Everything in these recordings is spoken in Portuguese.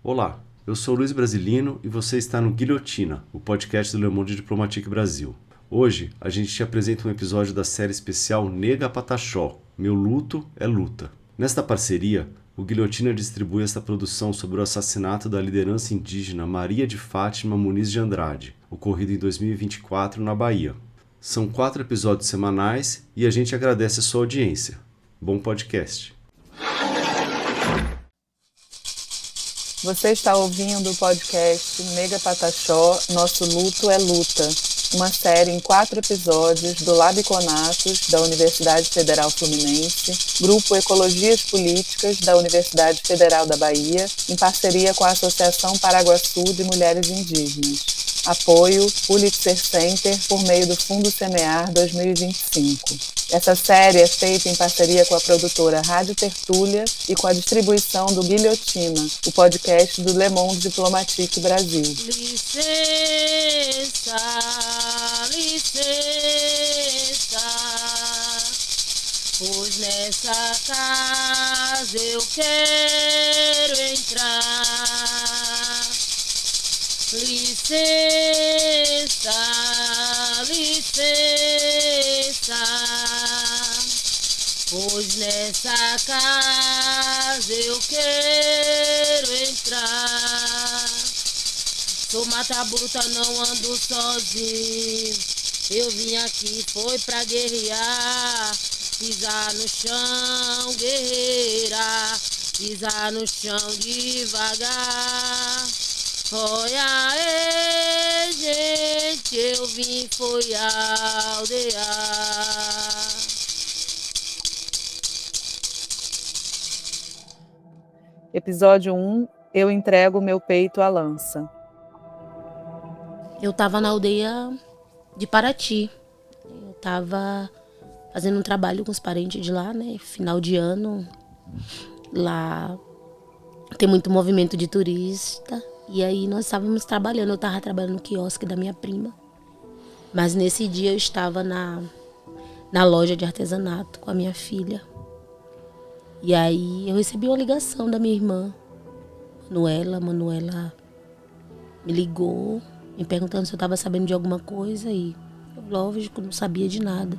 Olá, eu sou Luiz Brasilino e você está no Guilhotina, o podcast do Le Monde Diplomatique Brasil. Hoje a gente te apresenta um episódio da série especial Nega Pataxó, Meu Luto é Luta. Nesta parceria, o Guilhotina distribui esta produção sobre o assassinato da liderança indígena Maria de Fátima Muniz de Andrade, ocorrido em 2024 na Bahia. São 4 episódios semanais e a gente agradece a sua audiência. Bom podcast. Você está ouvindo o podcast Nega Pataxó, Nosso Luto é Luta, uma série em 4 episódios do Labiconatos da Universidade Federal Fluminense, Grupo Ecologias Políticas da Universidade Federal da Bahia, em parceria com a Associação Paraguaçu de Mulheres Indígenas. Apoio Pulitzer Center por meio do Fundo Semear 2025. Essa série é feita em parceria com a produtora Rádio Tertúlia e com a distribuição do Guilhotina, o podcast do Le Monde Diplomatique Brasil. Licença, licença, pois nessa casa eu quero entrar. Licença, licença, pois nessa casa eu quero entrar. Sou mata bruta, não ando sozinho. Eu vim aqui foi pra guerrear. Pisar no chão, guerreira. Pisar no chão devagar. Olha aí, gente, eu vim foi aldear. Episódio 1, Eu entrego meu peito à lança. Eu tava na aldeia de Paraty. Eu tava fazendo um trabalho com os parentes de lá, né? Final de ano. Lá tem muito movimento de turista. E aí nós estávamos trabalhando. Eu tava trabalhando no quiosque da minha prima. Mas nesse dia eu estava na loja de artesanato com a minha filha. E aí eu recebi uma ligação da minha irmã, Manuela me ligou, me perguntando se eu estava sabendo de alguma coisa e eu, lógico, não sabia de nada.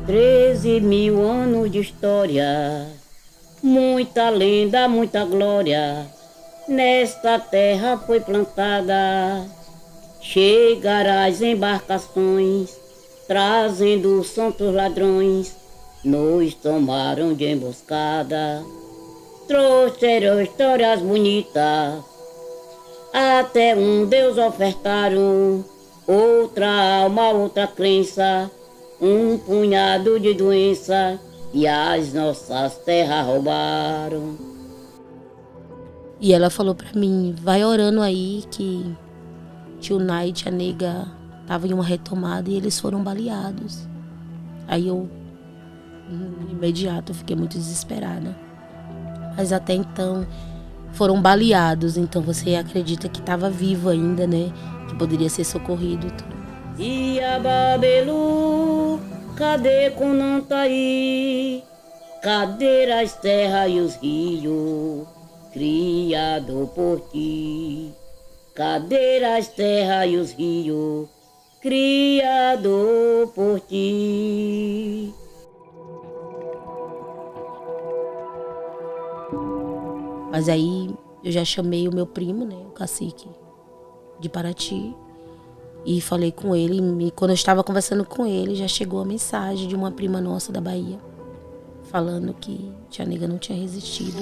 Treze mil anos de história, muita lenda, muita glória, nesta terra foi plantada. Chegaram as embarcações, trazendo santos ladrões, nos tomaram de emboscada. Trouxeram histórias bonitas, até um Deus ofertaram, outra alma, outra crença, um punhado de doença, e as nossas terras roubaram. E ela falou pra mim, vai orando aí que tio Nai e tia Nega estavam em uma retomada e eles foram baleados. Aí eu, imediato, fiquei muito desesperada. Mas até então foram baleados, então você acredita que estava vivo ainda, né? Que poderia ser socorrido e tudo. E a Babelu, cadê Conantaí? Cadê as terras e os rios, criado por ti? Cadê as terras e os rios, criado por ti? Mas aí eu já chamei o meu primo, né, o cacique de Paraty, e falei com ele. E quando eu estava conversando com ele, já chegou a mensagem de uma prima nossa da Bahia, falando que tia Nega não tinha resistido.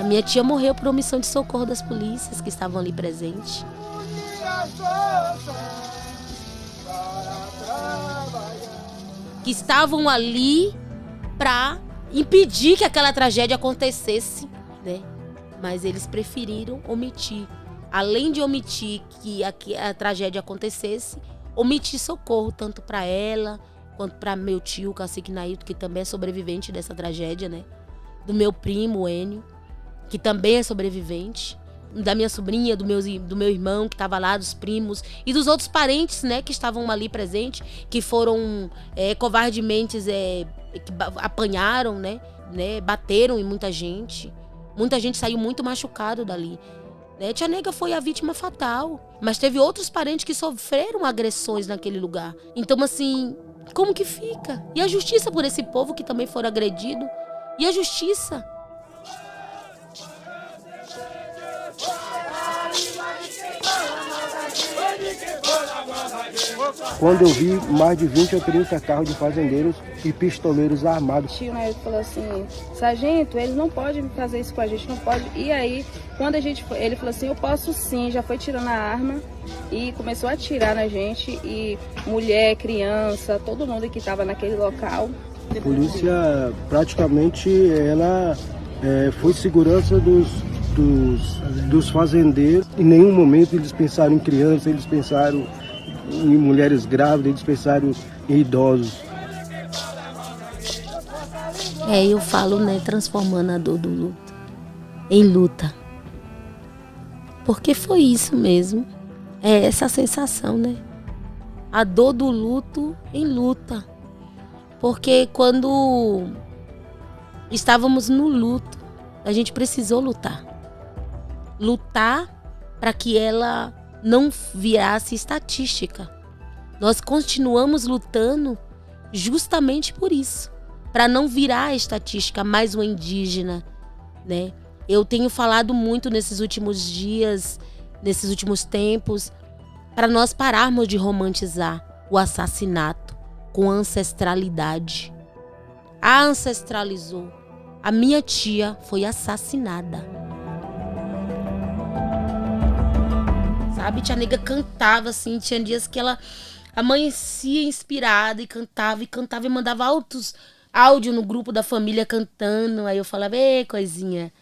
A minha tia morreu por omissão de socorro das polícias que estavam ali presentes. Que estavam ali para impedir que aquela tragédia acontecesse, né? Mas eles preferiram omitir. Além de omitir que a tragédia acontecesse, omitir socorro tanto para ela quanto para meu tio, o cacique Nailton, que também é sobrevivente dessa tragédia, né? Do meu primo, o Enio, que também é sobrevivente, da minha sobrinha, do meu irmão que estava lá, dos primos e dos outros parentes, né, que estavam ali presentes, que foram covardemente que apanharam, né, bateram em muita gente saiu muito machucado dali, né? Tia Nega foi a vítima fatal, mas teve outros parentes que sofreram agressões naquele lugar. Então, assim, como que fica? E a justiça por esse povo que também foram agredido? E a justiça? Quando eu vi mais de 20 ou 30 carros de fazendeiros e pistoleiros armados. O tio Nair falou assim, sargento, ele não pode fazer isso com a gente, não pode. E aí, quando ele falou assim, eu posso sim, já foi tirando a arma e começou a atirar na gente. E mulher, criança, todo mundo que estava naquele local. A polícia praticamente ela foi segurança dos fazendeiros. Em nenhum momento eles pensaram em crianças, eles pensaram em mulheres grávidas, eles pensaram em idosos. Eu falo, né, transformando a dor do luto em luta. Porque foi isso mesmo. É essa sensação, né? A dor do luto em luta. Porque quando estávamos no luto, a gente precisou lutar. Lutar para que ela não virasse estatística. Nós continuamos lutando justamente por isso, para não virar a estatística mais uma indígena, né? Eu tenho falado muito nesses últimos dias, nesses últimos tempos, para nós pararmos de romantizar o assassinato com ancestralidade. A ancestralizou. A minha tia foi assassinada. Sabe, tia Nega cantava assim, tinha dias que ela amanhecia inspirada e cantava e mandava áudio no grupo da família cantando. Aí eu falava, ei, coisinha,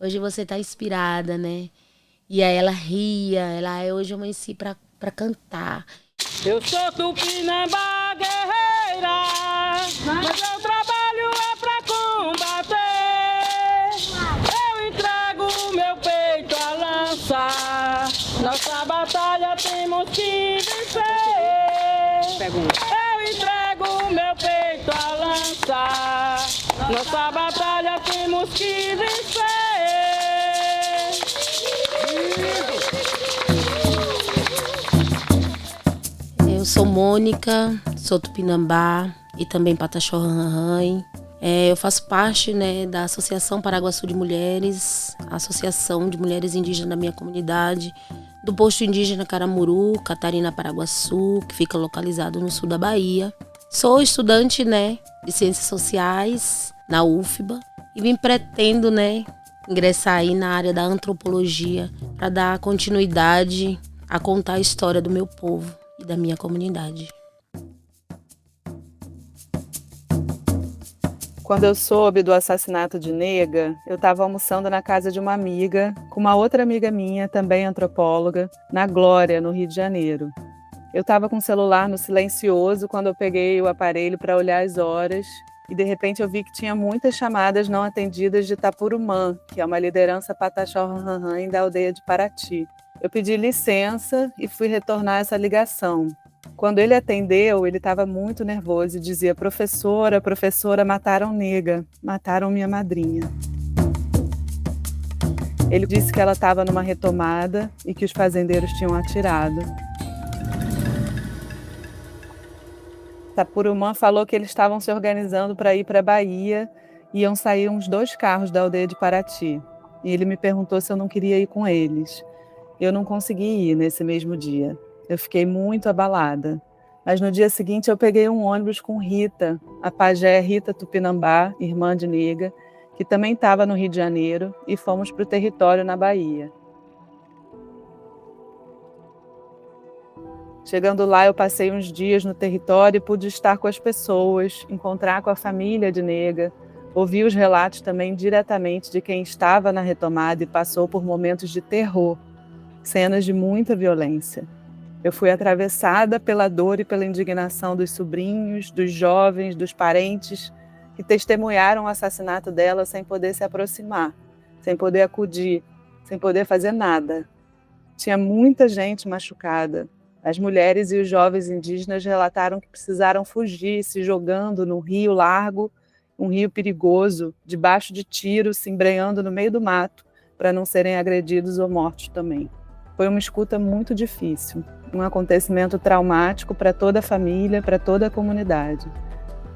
hoje você tá inspirada, né? E aí ela ria, hoje eu amanheci pra cantar. Eu sou Tupinambá guerreira, mas meu trabalho é pra combater. Eu entrego meu peito à lança, nossa batalha temos que vencer. Eu entrego meu peito à lança, nossa batalha temos que vencer. Eu sou Mônica, sou Tupinambá e também Pataxó Ranranhã. Eu faço parte, né, da Associação Paraguaçu de Mulheres, a Associação de Mulheres Indígenas da minha comunidade, do posto indígena Caramuru, Catarina Paraguaçu, que fica localizado no sul da Bahia. Sou estudante, né, de Ciências Sociais na UFBA e pretendo, né, ingressar aí na área da antropologia para dar continuidade a contar a história do meu povo e da minha comunidade. Quando eu soube do assassinato de Nega, eu estava almoçando na casa de uma amiga, com uma outra amiga minha, também antropóloga, na Glória, no Rio de Janeiro. Eu estava com o celular no silencioso quando eu peguei o aparelho para olhar as horas e de repente eu vi que tinha muitas chamadas não atendidas de Tapurumã, que é uma liderança Pataxó Ranranhã da aldeia de Paraty. Eu pedi licença e fui retornar essa ligação. Quando ele atendeu, ele estava muito nervoso e dizia: professora, mataram Nega, mataram minha madrinha. Ele disse que ela estava numa retomada e que os fazendeiros tinham atirado. Tapurumã falou que eles estavam se organizando para ir para a Bahia e iam sair uns 2 carros da aldeia de Paraty. E ele me perguntou se eu não queria ir com eles. Eu não consegui ir nesse mesmo dia. Eu fiquei muito abalada. Mas no dia seguinte eu peguei um ônibus com Rita, a pajé Rita Tupinambá, irmã de Nega, que também estava no Rio de Janeiro, e fomos para o território na Bahia. Chegando lá, eu passei uns dias no território e pude estar com as pessoas, encontrar com a família de Nega, ouvir os relatos também diretamente de quem estava na retomada e passou por momentos de terror, cenas de muita violência. Eu fui atravessada pela dor e pela indignação dos sobrinhos, dos jovens, dos parentes que testemunharam o assassinato dela sem poder se aproximar, sem poder acudir, sem poder fazer nada. Tinha muita gente machucada. As mulheres e os jovens indígenas relataram que precisaram fugir, se jogando num rio largo, um rio perigoso, debaixo de tiros, se embrenhando no meio do mato, para não serem agredidos ou mortos também. Foi uma escuta muito difícil, um acontecimento traumático para toda a família, para toda a comunidade.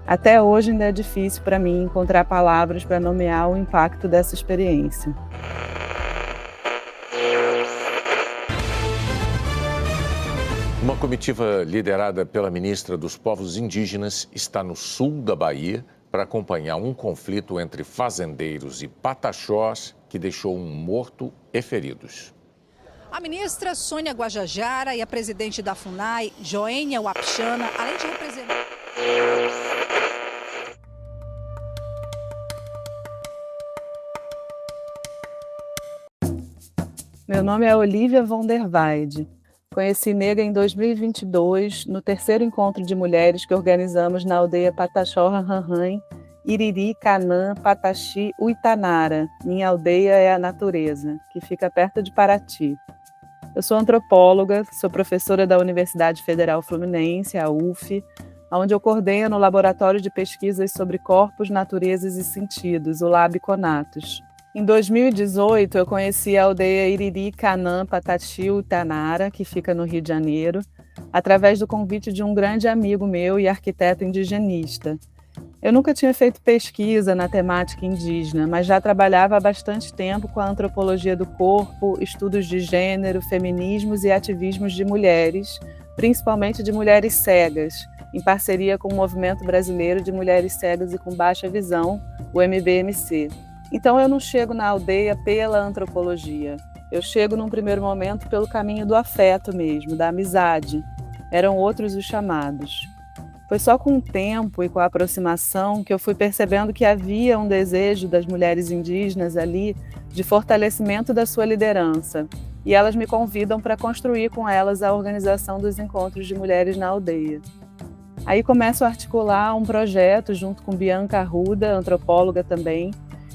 Até hoje ainda é difícil para mim encontrar palavras para nomear o impacto dessa experiência. Uma comitiva liderada pela ministra dos Povos Indígenas está no sul da Bahia para acompanhar um conflito entre fazendeiros e pataxós que deixou um morto e feridos. A ministra Sônia Guajajara e a presidente da FUNAI, Joênia Wapichana, além de representar... Meu nome é Olivia von der Weide. Conheci Nega em 2022, no terceiro encontro de mulheres que organizamos na aldeia Pataxó Ranranhães, Iriri, Canã, Pataxi, Uitanara. Minha aldeia é a natureza, que fica perto de Paraty. Eu sou antropóloga, sou professora da Universidade Federal Fluminense, a UF, onde eu coordeno o Laboratório de Pesquisas sobre Corpos, Naturezas e Sentidos, o Lab Conatus. Em 2018, eu conheci a aldeia Iriri, Canã, Pataxi, Uitanara, que fica no Rio de Janeiro, através do convite de um grande amigo meu e arquiteto indigenista. Eu nunca tinha feito pesquisa na temática indígena, mas já trabalhava há bastante tempo com a antropologia do corpo, estudos de gênero, feminismos e ativismos de mulheres, principalmente de mulheres cegas, em parceria com o Movimento Brasileiro de Mulheres Cegas e com Baixa Visão, o MBMC. Então eu não chego na aldeia pela antropologia. Eu chego num primeiro momento pelo caminho do afeto mesmo, da amizade. Eram outros os chamados. Foi só com o tempo e com a aproximação que eu fui percebendo que havia um desejo das mulheres indígenas ali de fortalecimento da sua liderança. E elas me convidam para construir com elas a organização dos encontros de mulheres na aldeia. Aí começo a articular um projeto junto com Bianca Arruda, antropóloga também,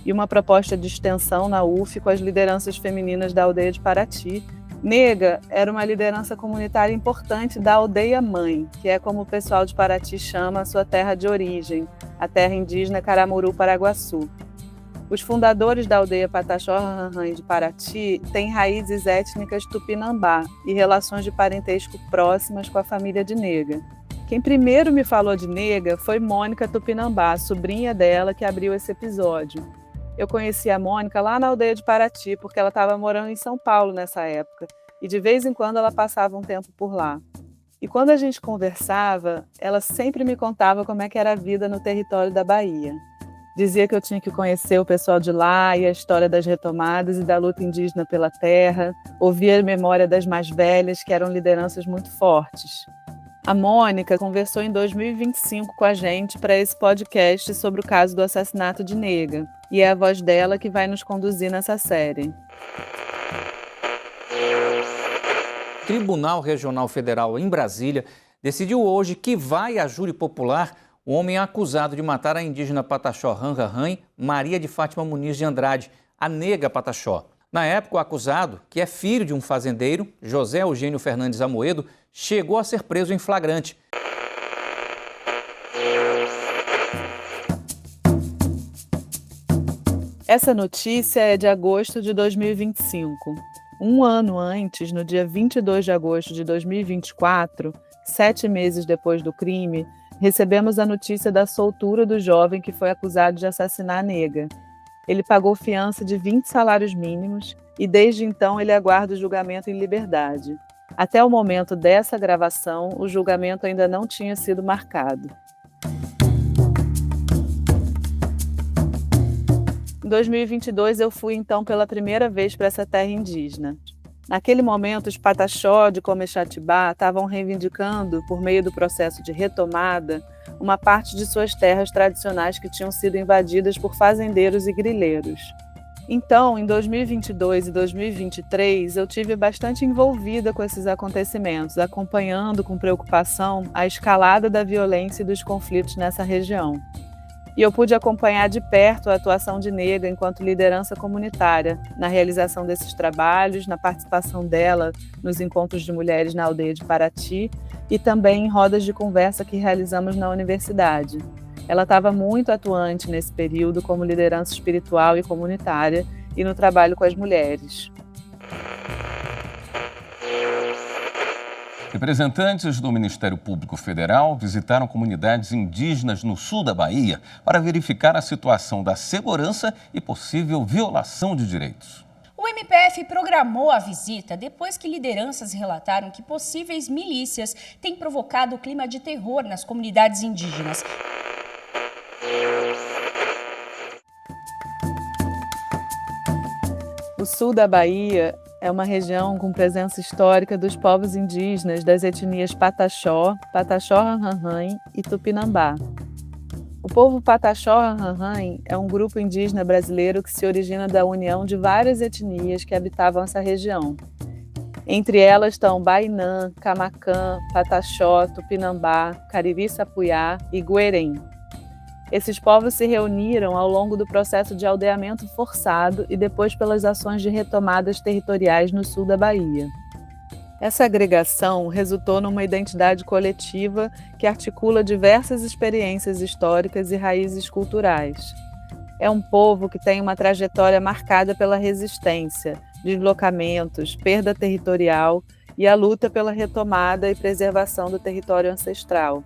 e uma proposta de extensão na UF com as lideranças femininas da aldeia de Paraty. Nega era uma liderança comunitária importante da aldeia mãe, que é como o pessoal de Paraty chama a sua terra de origem, a terra indígena Caramuru-Paraguaçu. Os fundadores da aldeia Pataxó Ranranhães de Paraty têm raízes étnicas tupinambá e relações de parentesco próximas com a família de Nega. Quem primeiro me falou de Nega foi Mônica Tupinambá, sobrinha dela, que abriu esse episódio. Eu conheci a Mônica lá na aldeia de Paraty, porque ela estava morando em São Paulo nessa época, e de vez em quando ela passava um tempo por lá. E quando a gente conversava, ela sempre me contava como é que era a vida no território da Bahia. Dizia que eu tinha que conhecer o pessoal de lá e a história das retomadas e da luta indígena pela terra, ouvir a memória das mais velhas, que eram lideranças muito fortes. A Mônica conversou em 2025 com a gente para esse podcast sobre o caso do assassinato de Nega, e é a voz dela que vai nos conduzir nessa série. O Tribunal Regional Federal em Brasília decidiu hoje que vai a júri popular o homem acusado de matar a indígena Pataxó Ranranhães, Maria de Fátima Muniz de Andrade, a Nega Pataxó. Na época, o acusado, que é filho de um fazendeiro, José Eugênio Fernandes Amoedo, chegou a ser preso em flagrante. Essa notícia é de agosto de 2025. Um ano antes, no dia 22 de agosto de 2024, 7 meses depois do crime, recebemos a notícia da soltura do jovem que foi acusado de assassinar a Nega. Ele pagou fiança de 20 salários mínimos e desde então ele aguarda o julgamento em liberdade. Até o momento dessa gravação, o julgamento ainda não tinha sido marcado. Em 2022, eu fui então pela primeira vez para essa terra indígena. Naquele momento, os Pataxó de Comexatibá estavam reivindicando, por meio do processo de retomada, uma parte de suas terras tradicionais que tinham sido invadidas por fazendeiros e grileiros. Então, em 2022 e 2023, eu tive bastante envolvida com esses acontecimentos, acompanhando com preocupação a escalada da violência e dos conflitos nessa região. E eu pude acompanhar de perto a atuação de Nega enquanto liderança comunitária, na realização desses trabalhos, na participação dela nos encontros de mulheres na aldeia de Paraty e também em rodas de conversa que realizamos na universidade. Ela estava muito atuante nesse período como liderança espiritual e comunitária e no trabalho com as mulheres. Representantes do Ministério Público Federal visitaram comunidades indígenas no sul da Bahia para verificar a situação da segurança e possível violação de direitos. O MPF programou a visita depois que lideranças relataram que possíveis milícias têm provocado o clima de terror nas comunidades indígenas. O sul da Bahia é uma região com presença histórica dos povos indígenas das etnias Pataxó, Pataxó-Ranranhã e Tupinambá. O povo Pataxó-Ranranhã é um grupo indígena brasileiro que se origina da união de várias etnias que habitavam essa região. Entre elas estão Bainã, Camacã, Pataxó, Tupinambá, Cariri-Sapuyá e Guerém. Esses povos se reuniram ao longo do processo de aldeamento forçado e depois pelas ações de retomadas territoriais no sul da Bahia. Essa agregação resultou numa identidade coletiva que articula diversas experiências históricas e raízes culturais. É um povo que tem uma trajetória marcada pela resistência, deslocamentos, perda territorial e a luta pela retomada e preservação do território ancestral.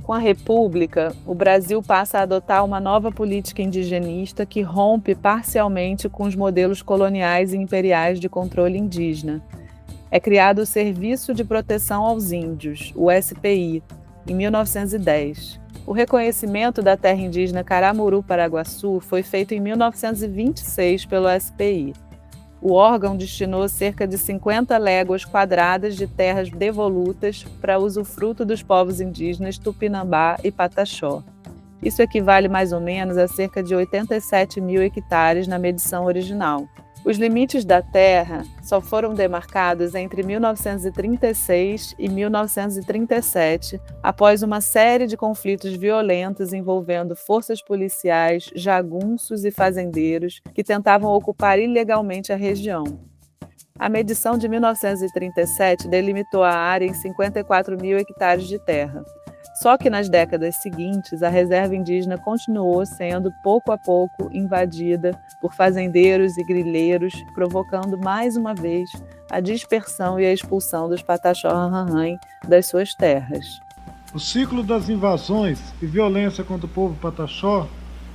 Com a República, o Brasil passa a adotar uma nova política indigenista que rompe parcialmente com os modelos coloniais e imperiais de controle indígena. É criado o Serviço de Proteção aos Índios, o SPI, em 1910. O reconhecimento da terra indígena Caramuru-Paraguaçu foi feito em 1926 pelo SPI. O órgão destinou cerca de 50 léguas quadradas de terras devolutas para usufruto dos povos indígenas Tupinambá e Pataxó. Isso equivale mais ou menos a cerca de 87 mil hectares na medição original. Os limites da terra só foram demarcados entre 1936 e 1937, após uma série de conflitos violentos envolvendo forças policiais, jagunços e fazendeiros que tentavam ocupar ilegalmente a região. A medição de 1937 delimitou a área em 54 mil hectares de terra. Só que nas décadas seguintes, a reserva indígena continuou sendo, pouco a pouco, invadida por fazendeiros e grileiros, provocando mais uma vez a dispersão e a expulsão dos Pataxó-Ranranhã das suas terras. O ciclo das invasões e violência contra o povo Pataxó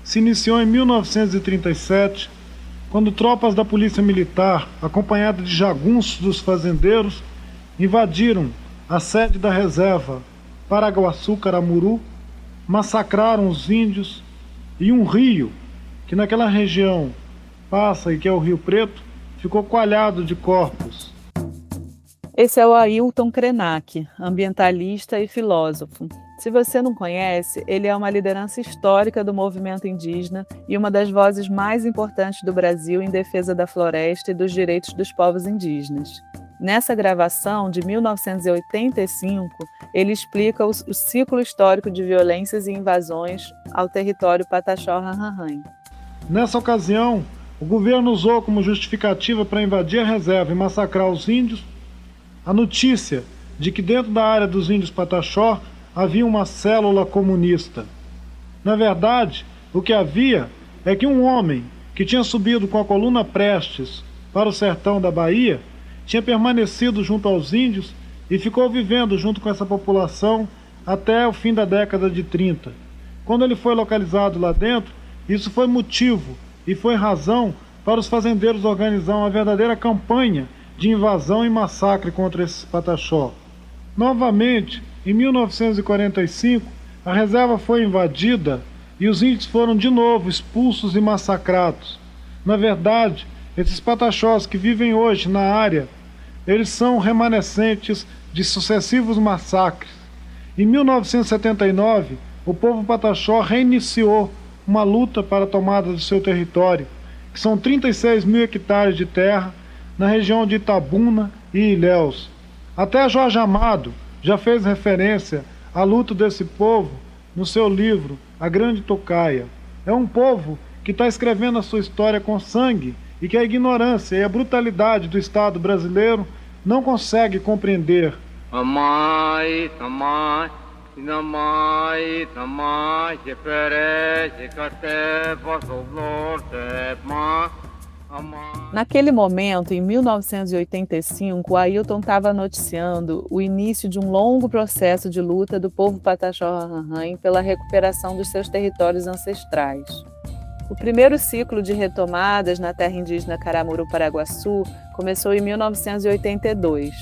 se iniciou em 1937, quando tropas da Polícia Militar, acompanhadas de jagunços dos fazendeiros, invadiram a sede da reserva Paraguaçu-Caramuru, massacraram os índios e um rio, que naquela região passa e que é o Rio Preto, ficou coalhado de corpos. Esse é o Ailton Krenak, ambientalista e filósofo. Se você não conhece, ele é uma liderança histórica do movimento indígena e uma das vozes mais importantes do Brasil em defesa da floresta e dos direitos dos povos indígenas. Nessa gravação, de 1985, ele explica o ciclo histórico de violências e invasões ao território Pataxó-Ranranhã. Nessa ocasião, o governo usou como justificativa para invadir a reserva e massacrar os índios a notícia de que dentro da área dos índios Pataxó havia uma célula comunista. Na verdade, o que havia é que um homem que tinha subido com a coluna Prestes para o sertão da Bahia tinha permanecido junto aos índios e ficou vivendo junto com essa população até o fim da década de 30. Quando ele foi localizado lá dentro, isso foi motivo e foi razão para os fazendeiros organizar uma verdadeira campanha de invasão e massacre contra esses Pataxó. Novamente, em 1945, a reserva foi invadida e os índios foram de novo expulsos e massacrados. Na verdade, esses Pataxós que vivem hoje na área, eles são remanescentes de sucessivos massacres. Em 1979, o povo Pataxó reiniciou uma luta para a tomada do seu território, que são 36 mil hectares de terra na região de Itabuna e Ilhéus. Até Jorge Amado já fez referência à luta desse povo no seu livro A Grande Tocaia. É um povo que está escrevendo a sua história com sangue e que a ignorância e a brutalidade do Estado brasileiro não consegue compreender. Naquele momento, em 1985, o Ailton estava noticiando o início de um longo processo de luta do povo Pataxó-Rarrãe pela recuperação dos seus territórios ancestrais. O primeiro ciclo de retomadas na terra indígena Caramuru-Paraguaçu começou em 1982.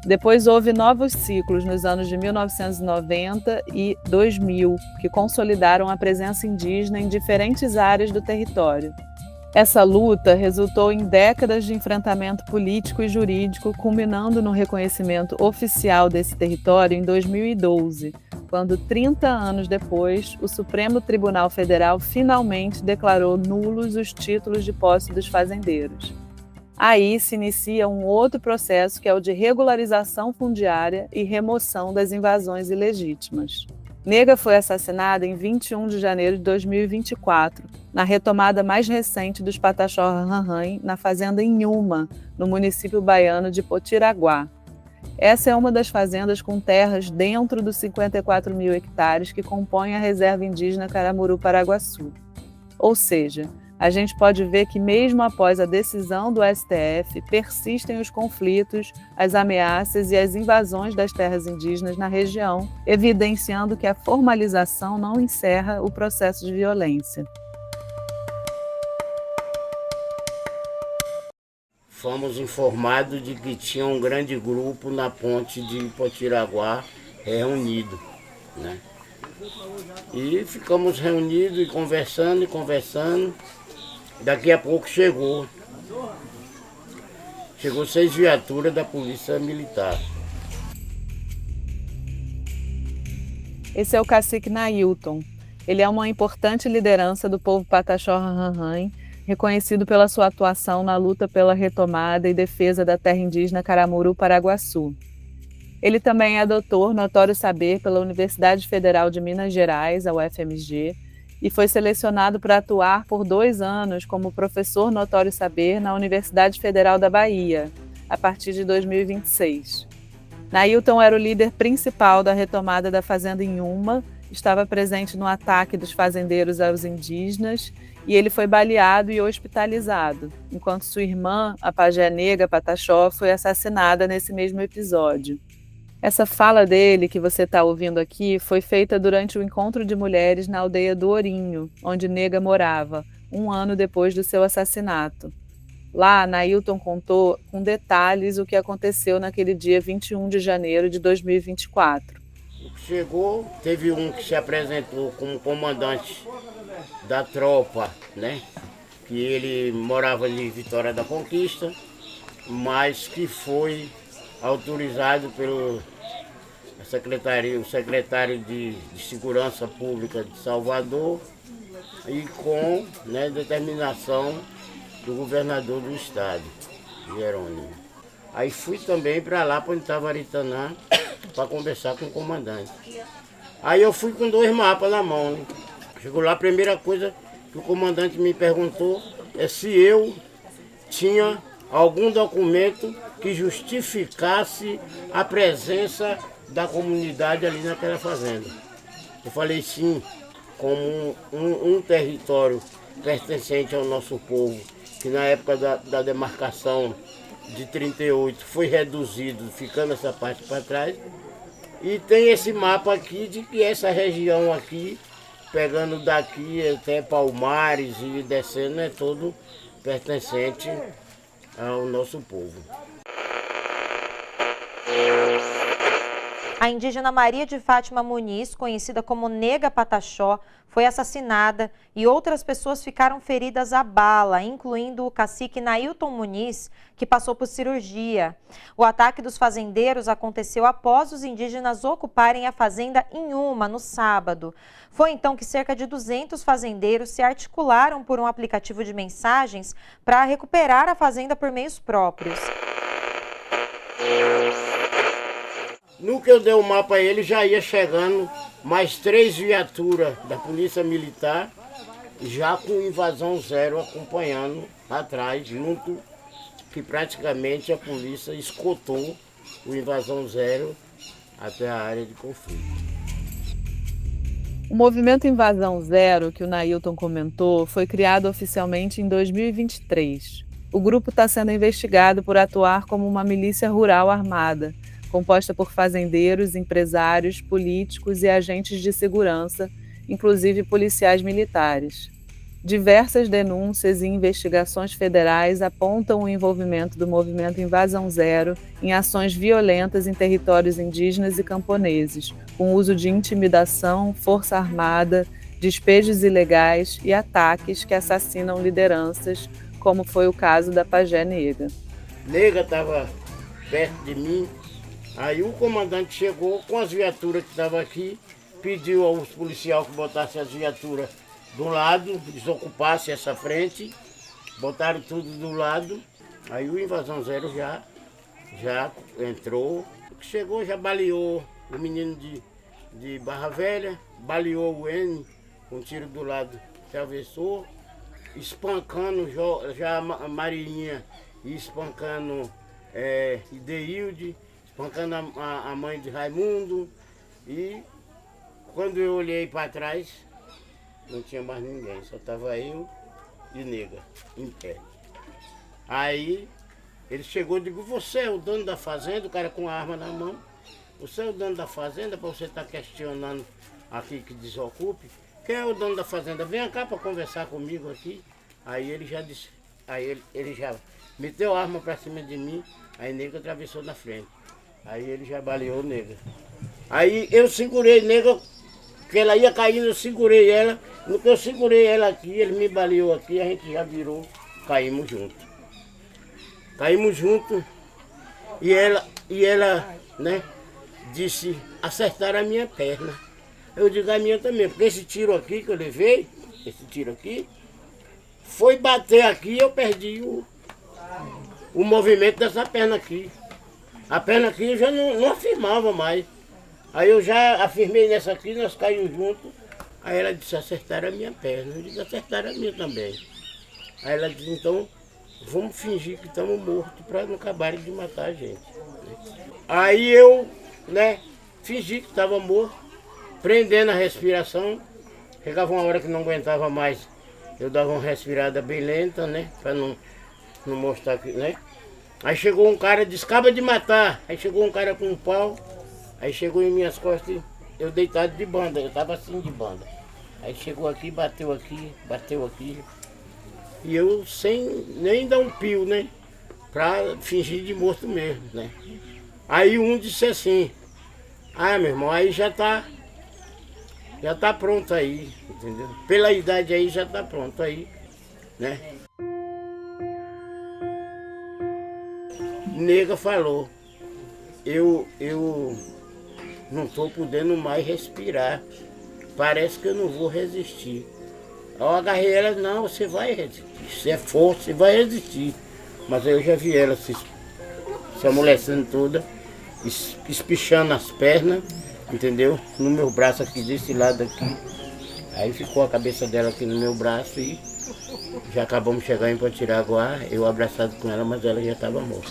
Depois houve novos ciclos nos anos de 1990 e 2000, que consolidaram a presença indígena em diferentes áreas do território. Essa luta resultou em décadas de enfrentamento político e jurídico, culminando no reconhecimento oficial desse território em 2012, quando, 30 anos depois, o Supremo Tribunal Federal finalmente declarou nulos os títulos de posse dos fazendeiros. Aí se inicia um outro processo, que é o de regularização fundiária e remoção das invasões ilegítimas. Nega foi assassinada em 21 de janeiro de 2024, na retomada mais recente dos Pataxó-Rarrãe, na fazenda Inhuma, no município baiano de Potiraguá. Essa é uma das fazendas com terras dentro dos 54 mil hectares que compõem a reserva indígena Caramuru-Paraguaçu. Ou seja, a gente pode ver que mesmo após a decisão do STF, persistem os conflitos, as ameaças e as invasões das terras indígenas na região, evidenciando que a formalização não encerra o processo de violência. Fomos informados de que tinha um grande grupo na ponte de Potiraguá reunido, né? E ficamos reunidos e conversando. Daqui a pouco chegou 6 viaturas da Polícia Militar. Esse é o cacique Nailton. Ele é uma importante liderança do povo Pataxó-Rarrãe, reconhecido pela sua atuação na luta pela retomada e defesa da terra indígena Caramuru-Paraguaçu. Ele também é doutor notório saber pela Universidade Federal de Minas Gerais, a UFMG, e foi selecionado para atuar por 2 anos como professor notório saber na Universidade Federal da Bahia, a partir de 2026. Nailton era o líder principal da retomada da fazenda Inhuma, estava presente no ataque dos fazendeiros aos indígenas e ele foi baleado e hospitalizado, enquanto sua irmã, a pajé Nega Pataxó, foi assassinada nesse mesmo episódio. Essa fala dele, que você está ouvindo aqui, foi feita durante o encontro de mulheres na aldeia do Ourinho, onde Nega morava, 1 ano depois do seu assassinato. Lá, Nailton contou com detalhes o que aconteceu naquele dia 21 de janeiro de 2024. Chegou, teve um que se apresentou como comandante da tropa, né? Que ele morava em Vitória da Conquista, mas que foi autorizado pelo o secretário de Segurança Pública de Salvador e com, né, determinação do governador do estado, Jerônimo. Aí fui também para lá, para Itavaritanã, para conversar com o comandante. Aí eu fui com 2 mapas na mão, né? Chegou lá, a primeira coisa que o comandante me perguntou é se eu tinha algum documento que justificasse a presença da comunidade ali naquela fazenda. Eu falei sim, como um território pertencente ao nosso povo, que na época da demarcação de 38 foi reduzido, ficando essa parte para trás. E tem esse mapa aqui de que essa região aqui, pegando daqui até Palmares e descendo, é todo pertencente ao nosso povo. A indígena Maria de Fátima Muniz, conhecida como Nega Pataxó, foi assassinada e outras pessoas ficaram feridas à bala, incluindo o cacique Nailton Muniz, que passou por cirurgia. O ataque dos fazendeiros aconteceu após os indígenas ocuparem a fazenda Inhuma no sábado. Foi então que cerca de 200 fazendeiros se articularam por um aplicativo de mensagens para recuperar a fazenda por meios próprios. No que eu dei o mapa a ele, já ia chegando mais 3 viaturas da Polícia Militar já com Invasão Zero acompanhando atrás, junto, que praticamente a polícia escoltou o Invasão Zero até a área de conflito. O movimento Invasão Zero, que o Nailton comentou, foi criado oficialmente em 2023. O grupo está sendo investigado por atuar como uma milícia rural armada, composta por fazendeiros, empresários, políticos e agentes de segurança, inclusive policiais militares. Diversas denúncias e investigações federais apontam o envolvimento do movimento Invasão Zero em ações violentas em territórios indígenas e camponeses, com uso de intimidação, força armada, despejos ilegais e ataques que assassinam lideranças, como foi o caso da Pajé Nega. Nega estava perto de mim, aí o comandante chegou com as viaturas que estavam aqui, pediu aos policiais que botassem as viaturas do lado, desocupassem essa frente, botaram tudo do lado, aí o Invasão Zero já entrou, chegou, já baleou o menino de Barra Velha, baleou o N, com um tiro do lado, atravessou, espancando já a Marinha e espancando Ideilde, espancando a mãe de Raimundo. E quando eu olhei para trás, não tinha mais ninguém, só estava eu e Nega em pé. Aí ele chegou e disse: você é o dono da fazenda, o cara com a arma na mão, você é o dono da fazenda para você estar questionando aqui que desocupe? Quem é o dono da fazenda? Vem cá para conversar comigo aqui. Aí ele já disse, aí ele já meteu a arma para cima de mim, aí Nega atravessou na frente. Aí ele já baleou Nega. Aí eu segurei Nega, que ela ia caindo, eu segurei ela. No que eu segurei ela aqui, ele me baleou aqui, a gente já virou, caímos junto. Caímos junto e ela, né, disse, acertaram a minha perna. Eu digo a minha também, porque esse tiro aqui que eu levei, esse tiro aqui, foi bater aqui e eu perdi o movimento dessa perna aqui. A perna aqui eu já não afirmava mais. Aí eu já afirmei nessa aqui, nós caímos juntos. Aí ela disse, acertaram a minha perna. Eu disse, acertaram a minha também. Aí ela disse, então, vamos fingir que estamos mortos para não acabarem de matar a gente. Aí eu, né, fingi que estava morto, prendendo a respiração. Chegava uma hora que não aguentava mais. Eu dava uma respirada bem lenta, né, para não mostrar que, né. Aí chegou um cara, disse, acaba de matar. Aí chegou um cara com um pau. Aí chegou em minhas costas, eu deitado de banda, eu estava assim de banda. Aí chegou aqui, bateu aqui, bateu aqui. E eu sem nem dar um pio, né? Pra fingir de morto mesmo, né? Aí um disse assim, meu irmão, aí já tá pronto aí, entendeu? Pela idade aí já tá pronto aí, né? Nega falou, eu não estou podendo mais respirar, parece que eu não vou resistir. Eu agarrei ela, não, você vai resistir, você é forte, você vai resistir. Mas aí eu já vi ela se amolecendo toda, espichando as pernas, entendeu? No meu braço aqui, desse lado aqui. Aí ficou a cabeça dela aqui no meu braço e já acabamos de chegar em Potiraguá, eu abraçado com ela, mas ela já estava morta.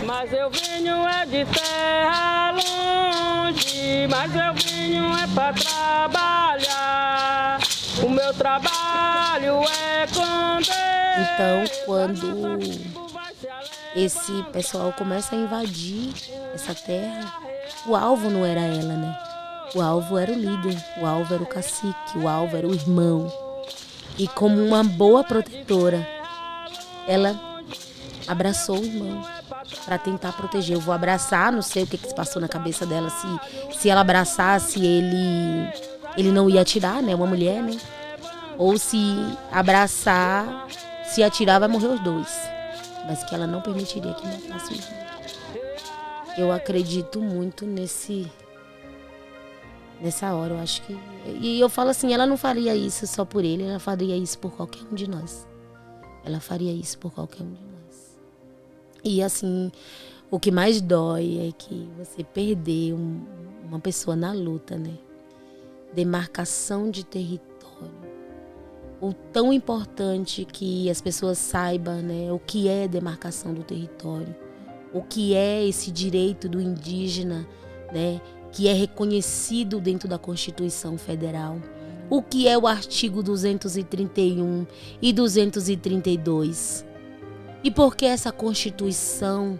Mas eu venho é de terra longe, mas eu venho é para trabalhar. O meu trabalho é com Deus. Então, quando esse pessoal começa a invadir essa terra, o alvo não era ela, né? O alvo era o líder, o alvo era o cacique, o alvo era o irmão. E como uma boa protetora, ela abraçou o irmão para tentar proteger. Eu vou abraçar, não sei o que se passou na cabeça dela, se ela abraçasse, ele não ia atirar, né? Uma mulher, né? Ou se abraçar, se atirar, vai morrer os dois. Mas que ela não permitiria que matasse o irmão. Eu acredito muito nessa hora, eu acho que... E eu falo assim, ela não faria isso só por ele, ela faria isso por qualquer um de nós. Ela faria isso por qualquer um de nós. E assim, o que mais dói é que você perder uma pessoa na luta, né? Demarcação de território. ou tão importante que as pessoas saibam, né, o que é demarcação do território, o que é esse direito do indígena, né, que é reconhecido dentro da Constituição Federal, o que é o artigo 231 e 232. E por que essa Constituição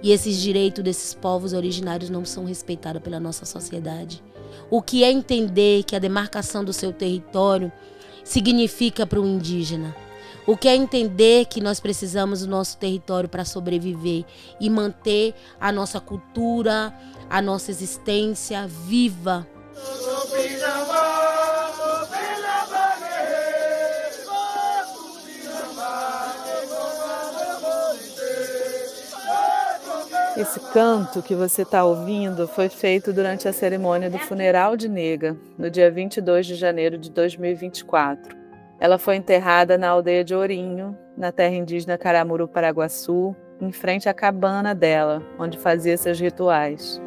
e esses direitos desses povos originários não são respeitados pela nossa sociedade? O que é entender que a demarcação do seu território significa para o indígena? O que é entender que nós precisamos do nosso território para sobreviver e manter a nossa cultura, a nossa existência viva? Esse canto que você está ouvindo foi feito durante a cerimônia do funeral de Nega, no dia 22 de janeiro de 2024. Ela foi enterrada na aldeia de Ourinho, na terra indígena Caramuru-Paraguaçu, em frente à cabana dela, onde fazia seus rituais.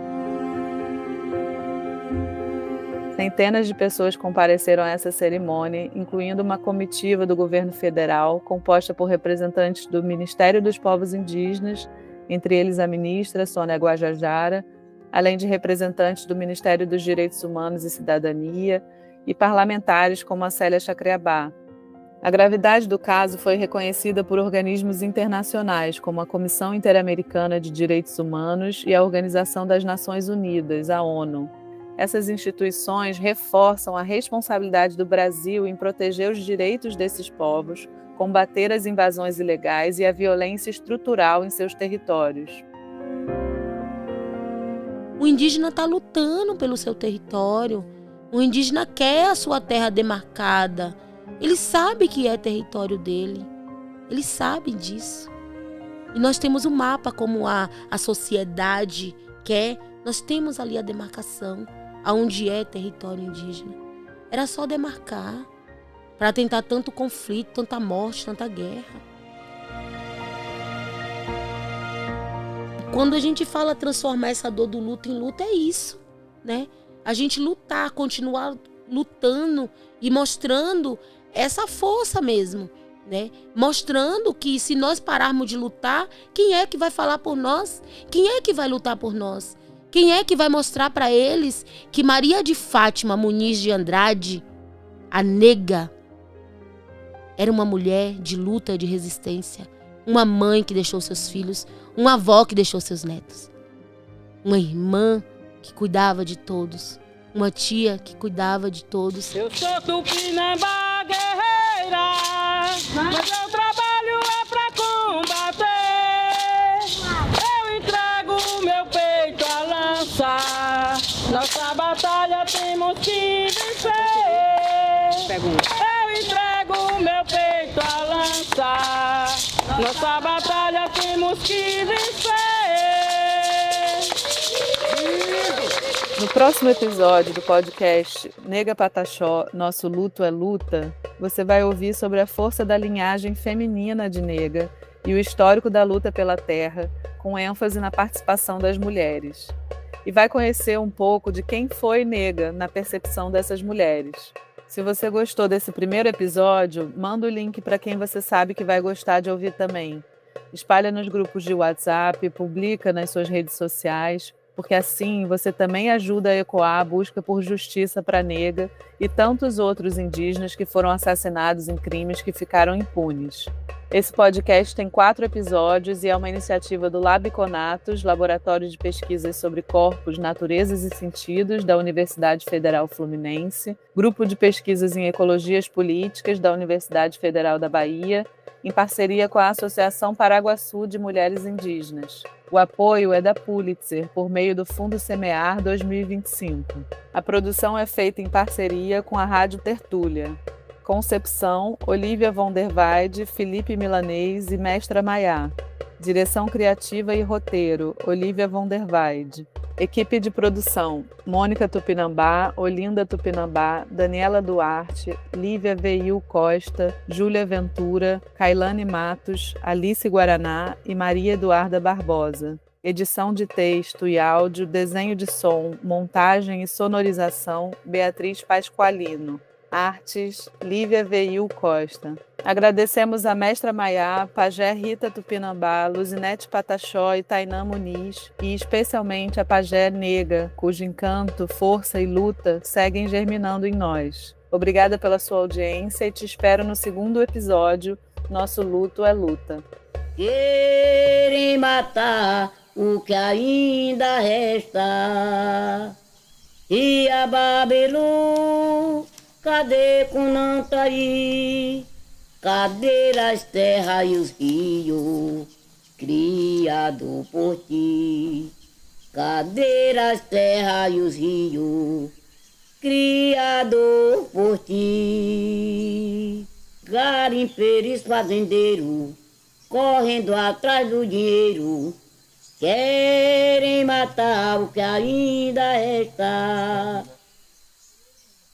Centenas de pessoas compareceram a essa cerimônia, incluindo uma comitiva do governo federal, composta por representantes do Ministério dos Povos Indígenas, entre eles a ministra Sônia Guajajara, além de representantes do Ministério dos Direitos Humanos e Cidadania e parlamentares como a Célia Chacriabá. A gravidade do caso foi reconhecida por organismos internacionais, como a Comissão Interamericana de Direitos Humanos e a Organização das Nações Unidas, a ONU. Essas instituições reforçam a responsabilidade do Brasil em proteger os direitos desses povos, combater as invasões ilegais e a violência estrutural em seus territórios. O indígena está lutando pelo seu território. O indígena quer a sua terra demarcada. Ele sabe que é território dele. Ele sabe disso. E nós temos um mapa como a sociedade quer. Nós temos ali a demarcação, aonde é território indígena. Era só demarcar. Para tentar tanto conflito, tanta morte, tanta guerra. Quando a gente fala transformar essa dor do luto em luta, é isso, né? A gente lutar, continuar lutando e mostrando essa força mesmo, né? Mostrando que se nós pararmos de lutar, quem é que vai falar por nós? Quem é que vai lutar por nós? Quem é que vai mostrar para eles que Maria de Fátima Muniz de Andrade, a nega, era uma mulher de luta e de resistência, uma mãe que deixou seus filhos, uma avó que deixou seus netos, uma irmã que cuidava de todos, uma tia que cuidava de todos. Eu sou Tupinambá guerreira, mas meu trabalho é pra combater. Eu entrego meu peito à lança, nossa batalha temos que vencer. Eu entrego meu peito à lança, nossa batalha temos que vencer. No próximo episódio do podcast Nega Pataxó, Nosso Luto é Luta, você vai ouvir sobre a força da linhagem feminina de Nega e o histórico da luta pela terra, com ênfase na participação das mulheres. E vai conhecer um pouco de quem foi Nega na percepção dessas mulheres. Se você gostou desse primeiro episódio, manda o link para quem você sabe que vai gostar de ouvir também. Espalha nos grupos de WhatsApp, publica nas suas redes sociais, porque assim você também ajuda a ecoar a busca por justiça para Nega e tantos outros indígenas que foram assassinados em crimes que ficaram impunes. Esse podcast tem 4 episódios e é uma iniciativa do Labiconatos, Laboratório de Pesquisas sobre Corpos, Naturezas e Sentidos, da Universidade Federal Fluminense, Grupo de Pesquisas em Ecologias Políticas, da Universidade Federal da Bahia, em parceria com a Associação Paraguaçu de Mulheres Indígenas. O apoio é da Pulitzer, por meio do Fundo Semear 2025. A produção é feita em parceria com a Rádio Tertúlia. Concepção, Olivia von der Weide, Felipe Milanês e Mestra Maiá. Direção criativa e roteiro, Olivia von der Weide. Equipe de produção, Mônica Tupinambá, Olinda Tupinambá, Daniela Duarte, Lívia Veil Costa, Júlia Ventura, Kailane Matos, Alice Guaraná e Maria Eduarda Barbosa. Edição de texto e áudio, desenho de som, montagem e sonorização, Beatriz Pasqualino. Artes, Lívia Veil Costa. Agradecemos a mestra Maiá, pajé Rita Tupinambá, Luzinete Pataxó e Tainã Muniz, e especialmente a pajé Nega, cujo encanto, força e luta seguem germinando em nós. Obrigada pela sua audiência e te espero no segundo episódio, Nosso Luto é Luta. Querem matar o que ainda resta. E a Babelu, cadê Kunantari? Cadê as terras e os rios, criado por ti? Cadê as terras e os rios, criado por ti? Garimpeiros fazendeiros, correndo atrás do dinheiro, querem matar o que ainda resta.